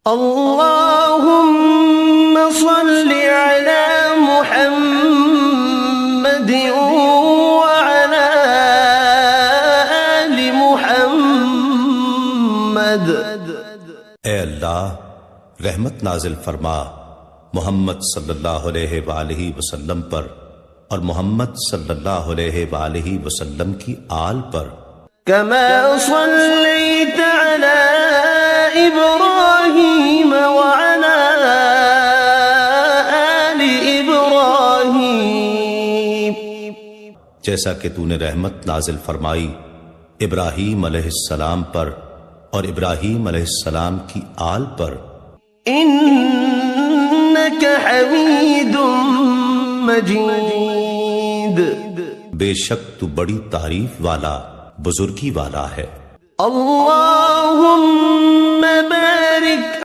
اللهم صل على محمد وعلى آل محمد۔ اے اللہ رحمت نازل فرما محمد صلی اللہ علیہ وآلہ وسلم پر اور محمد صلی اللہ علیہ وآلہ وسلم کی آل پر۔ كما صليت على إبراهيم وعلى آل إبراهيم، جیسا کہ تو نے رحمت نازل فرمائی ابراہیم علیہ السلام پر اور ابراہیم علیہ السلام کی آل پر۔ إنك حميد مجيد، بے شک تو بڑی تعریف والا بزرگی والا ہے۔ اللهم بارك